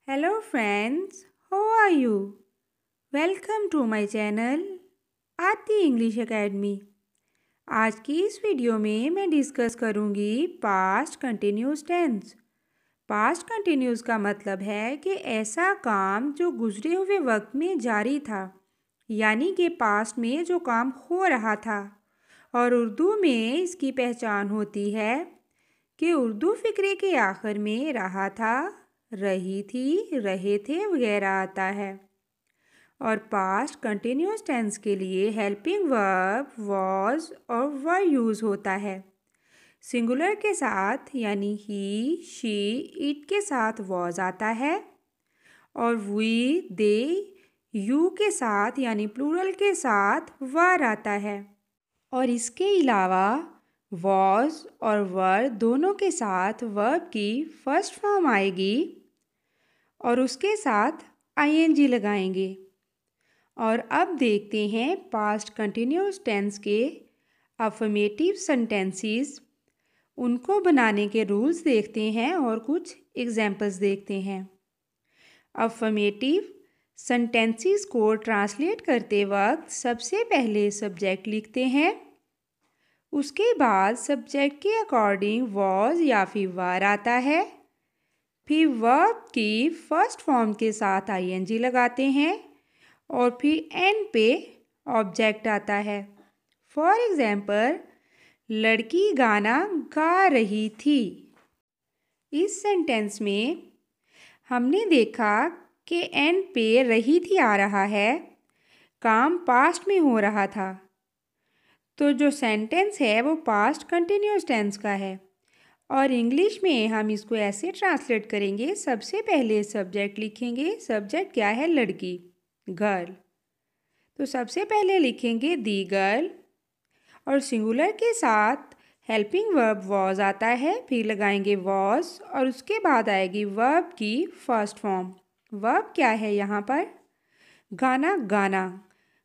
Hello friends, how are you? Welcome to my channel Aarti English Academy. आज की इस video में मैं डिस्कस करूंगी past continuous tense. Past continuous का मतलब है कि ऐसा काम जो गुजरे हुए वक्त में जारी था, यानी कि पास्ट में जो काम हो रहा था। और उर्दू में इसकी पहचान होती है कि उर्दू फ़िक्रे के आखिर में रहा था, रही थी, रहे थे वगैरह आता है। और पास्ट कंटिन्यूस टेंस के लिए हेल्पिंग वर्ब वॉज और वर यूज़ होता है। सिंगुलर के साथ यानी ही, शी, इट के साथ वॉज आता है और वी, दे, यू के साथ यानी प्लूरल के साथ वर आता है। और इसके अलावा वॉज और वर दोनों के साथ वर्ब की फर्स्ट फॉर्म आएगी और उसके साथ आईएनजी लगाएंगे। और अब देखते हैं पास्ट कंटिन्यूस टेंस के अफर्मेटिव सेंटेंसेस। उनको बनाने के रूल्स देखते हैं और कुछ एग्जाम्पल्स देखते हैं। अफर्मेटिव सेंटेंसेस को ट्रांसलेट करते वक्त सबसे पहले सब्जेक्ट लिखते हैं, उसके बाद सब्जेक्ट के अकॉर्डिंग वॉज या फिर वर आता है, फिर वर्ब की फर्स्ट फॉर्म के साथ आईएनजी लगाते हैं और फिर एंड पे ऑब्जेक्ट आता है। फॉर एग्जाम्पल, लड़की गाना गा रही थी। इस सेंटेंस में हमने देखा कि एंड पे रही थी आ रहा है, काम पास्ट में हो रहा था। तो जो सेंटेंस है वो पास्ट कंटिन्यूस टेंस का है। और इंग्लिश में हम इसको ऐसे ट्रांसलेट करेंगे, सबसे पहले सब्जेक्ट लिखेंगे। सब्जेक्ट क्या है? लड़की, गर्ल। तो सबसे पहले लिखेंगे दी गर्ल और सिंगुलर के साथ हेल्पिंग वर्ब वॉज आता है, फिर लगाएंगे वॉज और उसके बाद आएगी वर्ब की फर्स्ट फॉर्म। वर्ब क्या है यहाँ पर? गाना गाना।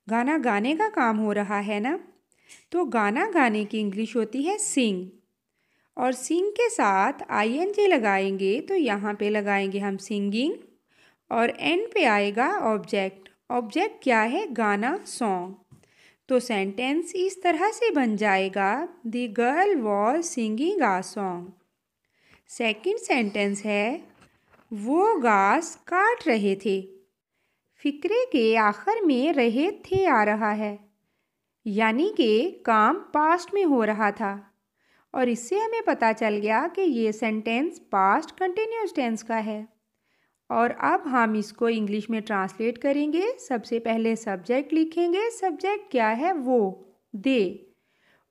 गाना गाने का काम हो रहा है ना, तो गाना गाने की इंग्लिश होती है सिंग। और सिंग के साथ आईएनजी लगाएंगे तो यहाँ पे लगाएंगे हम सिंगिंग और एंड पे आएगा ऑब्जेक्ट। ऑब्जेक्ट क्या है? गाना, सॉन्ग। तो सेंटेंस इस तरह से बन जाएगा, the girl was singing uh song. Second sentence है, वो घास काट रहे थे। फिक्रे के आखिर में रहे थे आ रहा है, यानी कि काम पास्ट में हो रहा था। और इससे हमें पता चल गया कि ये सेंटेंस पास्ट कंटिन्यूस टेंस का है। और अब हम इसको इंग्लिश में ट्रांसलेट करेंगे। सबसे पहले सब्जेक्ट लिखेंगे। सब्जेक्ट क्या है? वो, दे।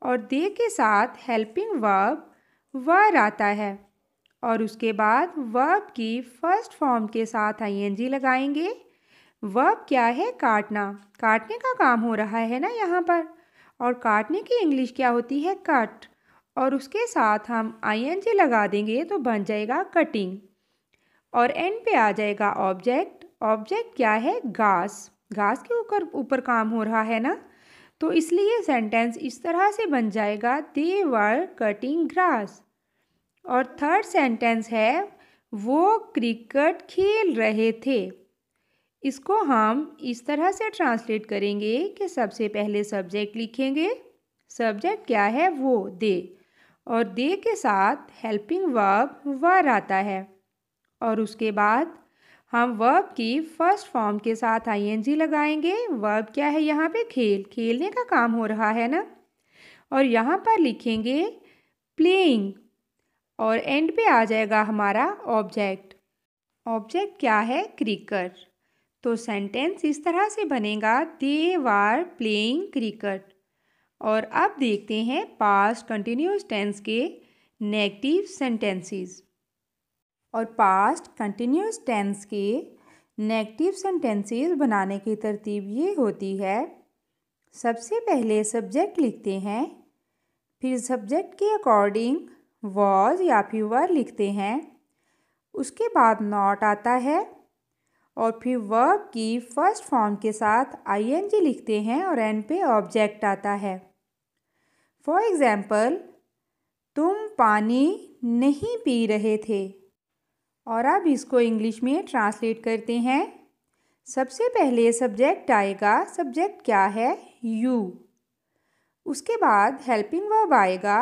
और दे के साथ हेल्पिंग वर्ब वर आता है और उसके बाद वर्ब की फर्स्ट फॉर्म के साथ आईएनजी लगाएंगे। वर्ब क्या है? काटना। काटने का काम हो रहा है ना यहाँ पर। और काटने की इंग्लिश क्या होती है? कट। और उसके साथ हम आईएनजी लगा देंगे तो बन जाएगा कटिंग। और एंड पे आ जाएगा ऑब्जेक्ट। ऑब्जेक्ट क्या है? घास। घास के ऊपर काम हो रहा है ना, तो इसलिए सेंटेंस इस तरह से बन जाएगा, दे वर कटिंग ग्रास। और थर्ड सेंटेंस है, वो क्रिकेट खेल रहे थे। इसको हम इस तरह से ट्रांसलेट करेंगे कि सबसे पहले सब्जेक्ट लिखेंगे। सब्जेक्ट क्या है? वो, दे। और दे के साथ हेल्पिंग वर्ब वर आता है और उसके बाद हम वर्ब की फर्स्ट फॉर्म के साथ आईएनजी लगाएंगे। वर्ब क्या है यहाँ पे? खेल। खेलने का काम हो रहा है ना। और यहाँ पर लिखेंगे प्लेइंग और एंड पे आ जाएगा हमारा ऑब्जेक्ट। ऑब्जेक्ट क्या है? क्रिकेट। तो सेंटेंस इस तरह से बनेगा, दे वर प्लेइंग क्रिकेट। और अब देखते हैं पास्ट कंटिन्यूस टेंस के नेगेटिव सेंटेंसेस। और पास्ट कंटिन्यूस टेंस के नेगेटिव सेंटेंसेस बनाने की तरतीब ये होती है, सबसे पहले सब्जेक्ट लिखते हैं, फिर सब्जेक्ट के अकॉर्डिंग वॉज या फिर वर लिखते हैं, उसके बाद नॉट आता है और फिर वर्ब की फर्स्ट फॉर्म के साथ आईएनजी लिखते हैं और एंड पे ऑब्जेक्ट आता है। फॉर एग्जाम्पल, तुम पानी नहीं पी रहे थे। और अब इसको इंग्लिश में ट्रांसलेट करते हैं। सबसे पहले सब्जेक्ट आएगा। सब्जेक्ट क्या है? यू। उसके बाद हेल्पिंग वर्ब आएगा।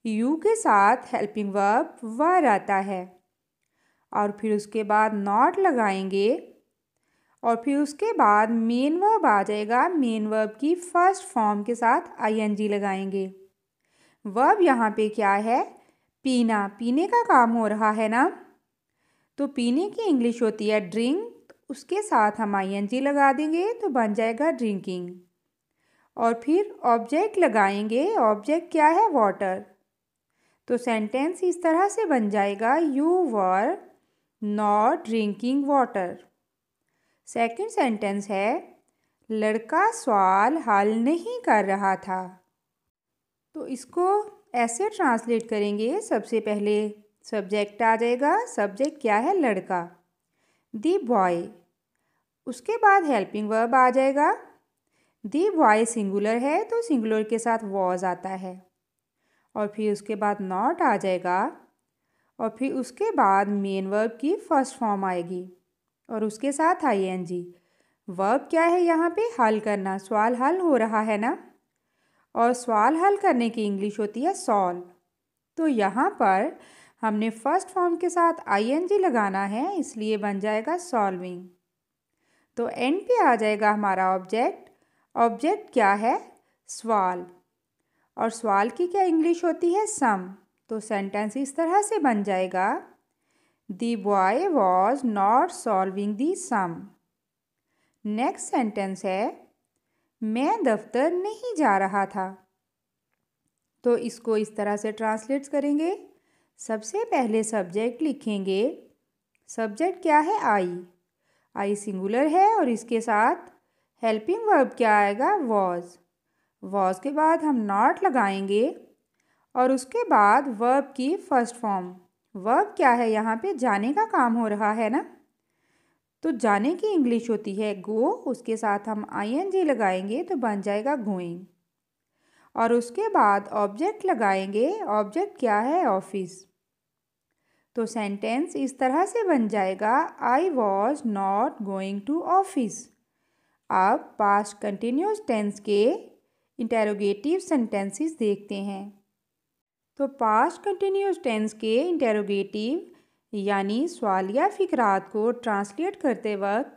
यू के साथ हेल्पिंग वर्ब वर आता है। और फिर उसके बाद नॉट लगाएंगे। और फिर उसके बाद मेन वर्ब आ जाएगा। मेन वर्ब की फर्स्ट फॉर्म के साथ आईएनजी लगाएंगे। वर्ब यहाँ पे क्या है? पीना। पीने का काम हो रहा है ना, तो पीने की इंग्लिश होती है ड्रिंक। उसके साथ हम आईएनजी लगा देंगे तो बन जाएगा ड्रिंकिंग। और फिर ऑब्जेक्ट लगाएंगे। ऑब्जेक्ट क्या है? वाटर। तो सेंटेंस इस तरह से बन जाएगा, you were not drinking water. Second sentence है, लड़का सवाल हल नहीं कर रहा था। तो इसको ऐसे ट्रांसलेट करेंगे। सबसे पहले सब्जेक्ट आ जाएगा। सब्जेक्ट क्या है? लड़का, दी बॉय। उसके बाद हेल्पिंग वर्ब आ जाएगा। दी बॉय सिंगुलर है तो सिंगुलर के साथ वॉज आता है। और फिर उसके बाद नॉट आ जाएगा। और फिर उसके बाद मेन वर्ब की फर्स्ट फॉर्म आएगी और उसके साथ आईएनजी। वर्ब क्या है यहाँ पे? हल करना। सवाल हल हो रहा है ना, और सवाल हल करने की इंग्लिश होती है सॉल्व। तो यहाँ पर हमने फर्स्ट फॉर्म के साथ आईएनजी लगाना है, इसलिए बन जाएगा सॉल्विंग। तो एंड पे आ जाएगा हमारा ऑब्जेक्ट। ऑब्जेक्ट क्या है? सवाल। और सवाल की क्या इंग्लिश होती है? सम। तो सेंटेंस इस तरह से बन जाएगा, the boy was not solving the sum. Next sentence है, मैं दफ्तर नहीं जा रहा था। तो इसको इस तरह से ट्रांसलेट करेंगे। सबसे पहले सब्जेक्ट लिखेंगे। सब्जेक्ट क्या है? आई। आई सिंगुलर है और इसके साथ हेल्पिंग वर्ब क्या आएगा? वॉज। वॉज के बाद हम नॉट लगाएंगे और उसके बाद वर्ब की फर्स्ट फॉर्म। वर्ब क्या है यहाँ पे? जाने का काम हो रहा है ना, तो जाने की इंग्लिश होती है गो। उसके साथ हम आईएनजी लगाएंगे तो बन जाएगा गोइंग। और उसके बाद ऑब्जेक्ट लगाएंगे। ऑब्जेक्ट क्या है? ऑफिस। तो सेंटेंस इस तरह से बन जाएगा, I was not going to office. अब पास्ट कंटिन्यूस टेंस के इंटेरोगेटिव सेंटेंसेस देखते हैं। तो पास्ट कंटिन्यूस टेंस के इंटेरोगेटिव यानी सवालिया फ़िक्रात को ट्रांसलेट करते वक्त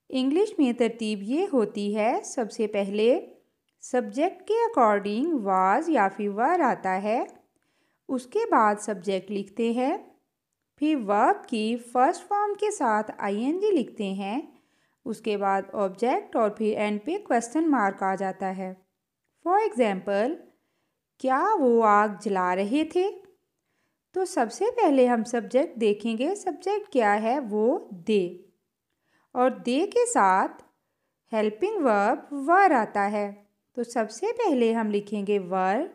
इंग्लिश में तरतीब ये होती है। सबसे पहले सब्जेक्ट के अकॉर्डिंग वाज या फिर वर आता है। उसके बाद सब्जेक्ट लिखते हैं। फिर वर्ब की फर्स्ट फॉर्म के साथ आईएनजी लिखते हैं। उसके बाद ऑब्जेक्ट और फिर एंड पे क्वेश्चन मार्क आ जाता है। फॉर एग्ज़ाम्पल, क्या वो आग जला रहे थे? तो सबसे पहले हम सब्जेक्ट देखेंगे। सब्जेक्ट क्या है? वो दे। और दे के साथ हेल्पिंग वर्ब वर आता है। तो सबसे पहले हम लिखेंगे वर,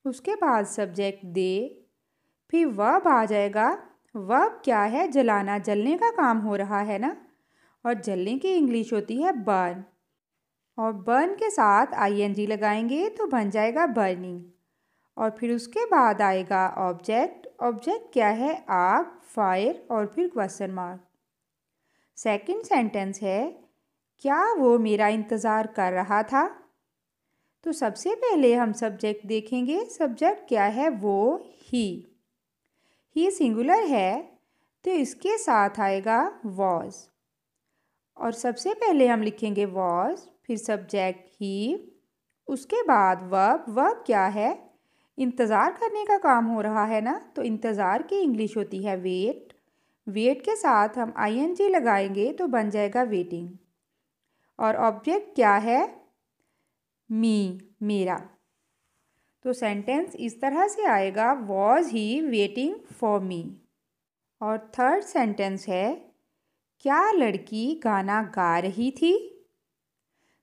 उसके बाद सब्जेक्ट दे, फिर वर्ब आ जाएगा। वर्ब क्या है? जलाना। जलने का काम हो रहा है ना, और जलने की इंग्लिश होती है बर्न। और बर्न के साथ आईएनजी लगाएंगे तो बन जाएगा बर्निंग। और फिर उसके बाद आएगा ऑब्जेक्ट। ऑब्जेक्ट क्या है? आग, फायर और फिर क्वेश्चन मार्क। सेकंड सेंटेंस है, क्या वो मेरा इंतज़ार कर रहा था? तो सबसे पहले हम सब्जेक्ट देखेंगे। सब्जेक्ट क्या है? वो ही सिंगुलर है तो इसके साथ आएगा वॉज। और सबसे पहले हम लिखेंगे वॉज, फिर सब्जेक्ट ही, उसके बाद वर्ब। वर्ब क्या है? इंतज़ार करने का काम हो रहा है ना, तो इंतज़ार की इंग्लिश होती है वेट। वेट के साथ हम आईएनजी लगाएंगे तो बन जाएगा वेटिंग। और ऑब्जेक्ट क्या है? मी, मेरा। तो सेंटेंस इस तरह से आएगा, was he waiting for me. और थर्ड सेंटेंस है, क्या लड़की गाना गा रही थी?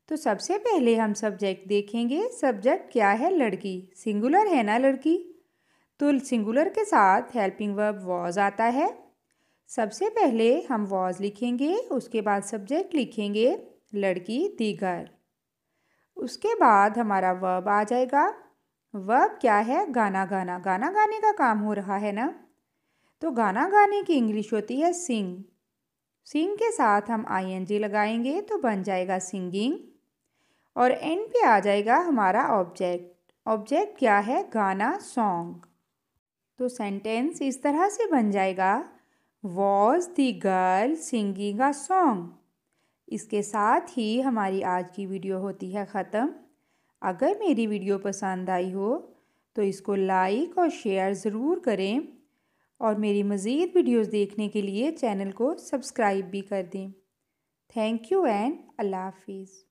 तो सबसे पहले हम सब्जेक्ट देखेंगे। सब्जेक्ट क्या है? लड़की। सिंगुलर है ना लड़की, तो सिंगुलर के साथ हेल्पिंग वर्ब वॉज आता है। सबसे पहले हम वॉज लिखेंगे, उसके बाद सब्जेक्ट लिखेंगे लड़की, दीगर। उसके बाद हमारा वर्ब आ जाएगा। वर्ब क्या है? गाना गाना। गाना गाने का काम हो रहा है ना, तो गाना गाने की इंग्लिश होती है सिंग। सिंग के साथ हम ING लगाएंगे तो बन जाएगा सिंगिंग। और एंड पे आ जाएगा हमारा ऑब्जेक्ट। ऑब्जेक्ट क्या है? गाना, सॉन्ग। तो सेंटेंस इस तरह से बन जाएगा, was the girl singing a song. इसके साथ ही हमारी आज की वीडियो होती है ख़त्म। अगर मेरी वीडियो पसंद आई हो तो इसको लाइक और शेयर ज़रूर करें और मेरी मज़ीद वीडियोस देखने के लिए चैनल को सब्सक्राइब भी कर दें। थैंक यू एंड अल्लाह हाफिज़।